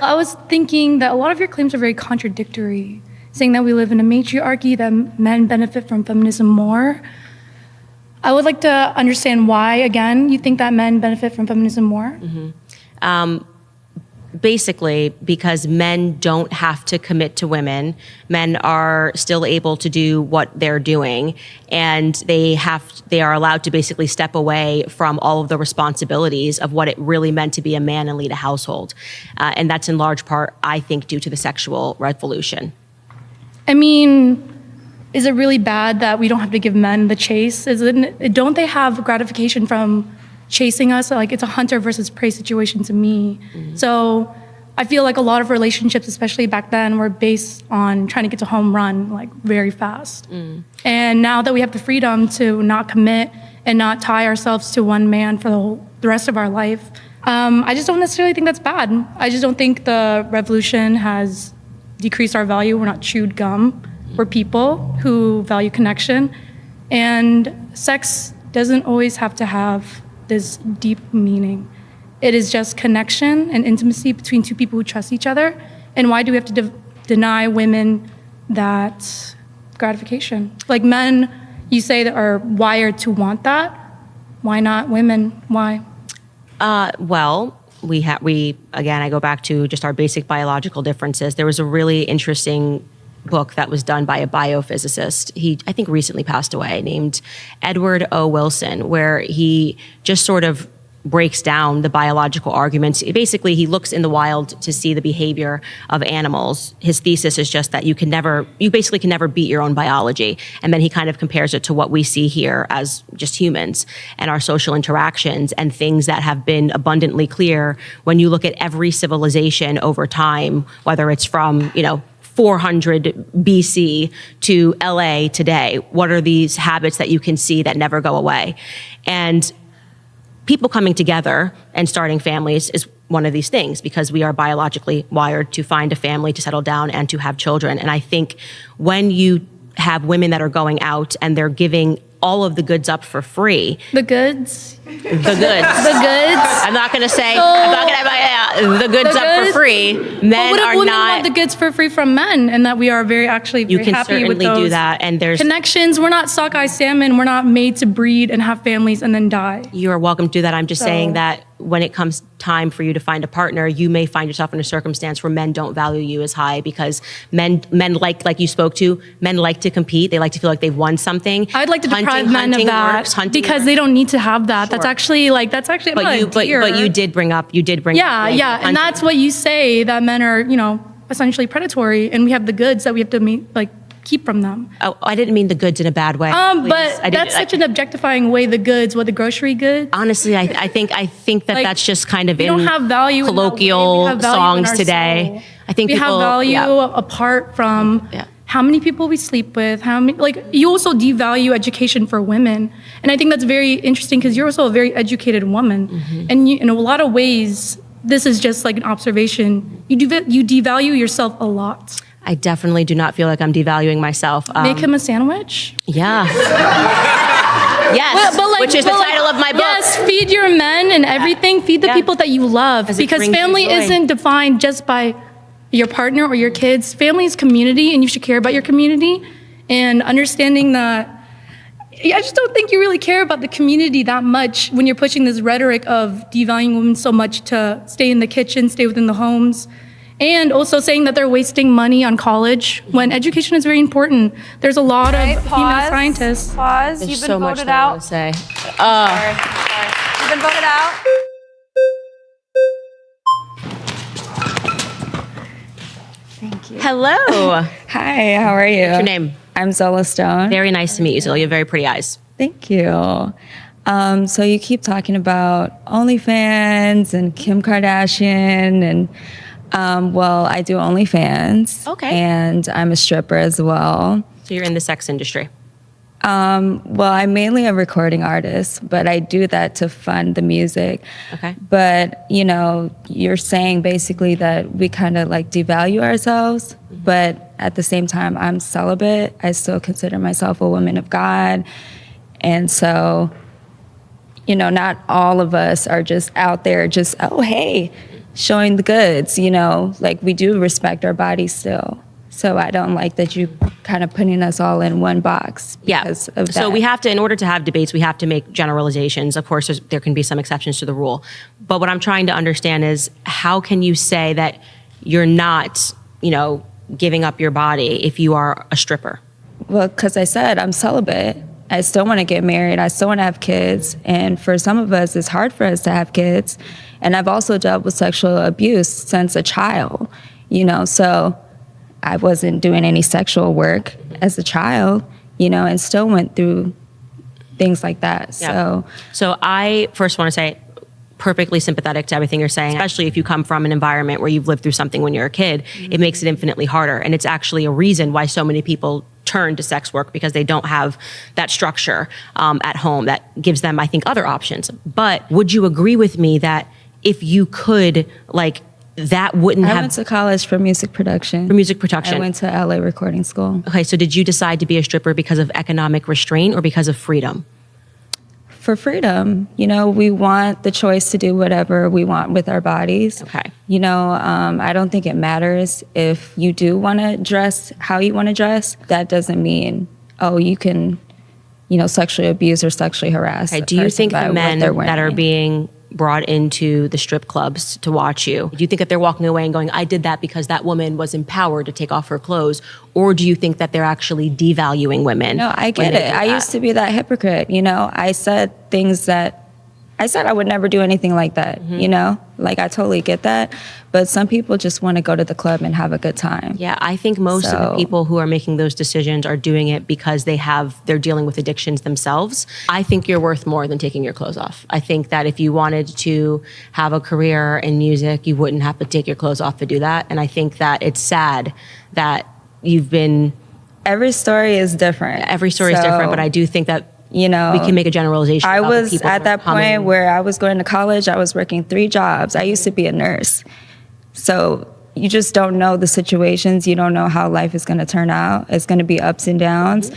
I was thinking that a lot of your claims are very contradictory, saying that we live in a matriarchy, that men benefit from feminism more. I would like to understand why, again, you think that men benefit from feminism more? Basically, because men don't have to commit to women. Men are still able to do what they're doing, and they are allowed to basically step away from all of the responsibilities of what it really meant to be a man and lead a household. And that's in large part, I think, due to the sexual revolution. I mean, is it really bad that we don't have to give men the chase? Don't they have gratification from chasing us? Like, it's a hunter versus prey situation to me. Mm-hmm. So I feel like a lot of relationships, especially back then, were based on trying to get to home run, like, very fast. Mm. And now that we have the freedom to not commit and not tie ourselves to one man for the rest of our life, I just don't necessarily think that's bad. I just don't think the revolution has decreased our value. We're not chewed gum. We're people who value connection. And sex doesn't always have to have this deep meaning. It is just connection and intimacy between two people who trust each other. And why do we have to deny women that gratification? Like, men, you say, that are wired to want that. Why not women? Why? Well, we again, I go back to just our basic biological differences. There was a really interesting book that was done by a biophysicist. He, I think, recently passed away, named Edward O. Wilson, where he just sort of breaks down the biological arguments. Basically, he looks in the wild to see the behavior of animals. His thesis is just that you basically can never beat your own biology. And then he kind of compares it to what we see here as just humans and our social interactions and things that have been abundantly clear when you look at every civilization over time, whether it's from, 400 BC to LA today. What are these habits that you can see that never go away? And people coming together and starting families is one of these things, because we are biologically wired to find a family, to settle down, and to have children. And I think when you have women that are going out and they're giving all of the goods up for free. The goods? The goods. The goods? I'm not going to say, the goods up for free. Men are women not. Want the goods for free from men, and that we are very happy with those. You can certainly do that. And there's connections. We're not sockeye salmon. We're not made to breed and have families and then die. You are welcome to do that. I'm just saying that when it comes time for you to find a partner, you may find yourself in a circumstance where men don't value you as high, because men like you spoke to, men like to compete. They like to feel like they've won something. I'd like to deprive men of that because they don't need to have that. Sure. That's actually. But you did bring up. Yeah, and that's what you say, that men are, essentially predatory, and we have the goods that we have to keep from them. Oh, I didn't mean the goods in a bad way. But that's such an objectifying way. The goods, the grocery goods. Honestly, I think that that's just kind of we don't have value colloquial in value songs in today. Soul. I think we have value apart from how many people we sleep with. You also devalue education for women, and I think that's very interesting because you're also a very educated woman, and in a lot of ways, this is just like an observation. You devalue yourself a lot. I definitely do not feel like I'm devaluing myself. Make him a sandwich? Yeah. Yes, which is the title of my book. Yes, feed your men and everything. Feed the people that you love. Because family isn't defined just by your partner or your kids. Family is community, and you should care about your community. And understanding that, I just don't think you really care about the community that much when you're pushing this rhetoric of devaluing women so much to stay in the kitchen, stay within the homes. And also saying that they're wasting money on college when education is very important. There's a lot of female scientists. Pause. You've been voted out. Sorry. You've been voted out. Thank you. Hello. Hi, how are you? What's your name? I'm Zola Stone. Very nice to meet you, Zola. You have very pretty eyes. Thank you. So you keep talking about OnlyFans and Kim Kardashian and I do OnlyFans. Okay. And I'm a stripper as well. So you're in the sex industry? I'm mainly a recording artist, but I do that to fund the music. Okay. But, you're saying basically that we kind of devalue ourselves, but at the same time, I'm celibate. I still consider myself a woman of God. And so, not all of us are just out there just, oh, hey, showing the goods, you know, like we do respect our bodies still. So I don't like that you kind of putting us all in one box because of that. So we have to, in order to have debates, we have to make generalizations. Of course, there can be some exceptions to the rule. But what I'm trying to understand is how can you say that you're not, you know, giving up your body if you are a stripper? Well, because I said I'm celibate. I still want to get married. I still want to have kids. And for some of us, it's hard for us to have kids. And I've also dealt with sexual abuse since a child, you know, so I wasn't doing any sexual work as a child, you know, and still went through things like that. So I first want to say, perfectly sympathetic to everything you're saying, especially if you come from an environment where you've lived through something when you're a kid. It makes it infinitely harder. And it's actually a reason why so many people turn to sex work, because they don't have that structure at home that gives them, I think, other options. But would you agree with me that if you could, like, that wouldn't have... I went to college for music production. For music production. I went to LA recording school. Okay, so did you decide to be a stripper because of economic restraint or because of freedom? For freedom. You know, we want the choice to do whatever we want with our bodies. Okay. You know, I don't think it matters if you do want to dress how you want to dress. That doesn't mean, oh, you can, you know, sexually abuse or sexually harass. Okay. Do you think the men that are being brought into the strip clubs to watch you, do you think that they're walking away and going, I did that because that woman was empowered to take off her clothes? Or do you think that they're actually devaluing women? No, I get it. I used to be that hypocrite, you know. I said things that I said I would never do anything like that, you know? Like, I totally get that. But some people just want to go to the club and have a good time. Yeah, I think most of the people who are making those decisions are doing it because they're dealing with addictions themselves. I think you're worth more than taking your clothes off. I think that if you wanted to have a career in music, you wouldn't have to take your clothes off to do that. And I think that it's sad that you've been... Every story is different. Every story is different, but I do think that, you know, we can make a generalization. I about the was people at that point where I was going to college. I was working 3 jobs. I used to be a nurse. So you just don't know the situations. You don't know how life is going to turn out. It's going to be ups and downs.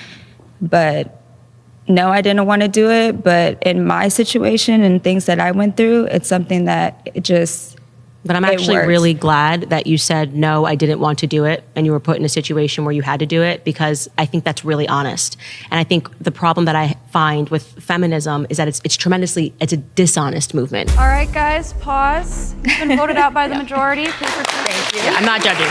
But no, I didn't want to do it. But in my situation and things that I went through, it's something that it just... But I'm actually really glad that you said, no, I didn't want to do it, and you were put in a situation where you had to do it, because I think that's really honest. And I think the problem that I find with feminism is that it's a dishonest movement. All right, guys, pause. You've been voted out by the majority. Please return. Yeah, I'm not judging.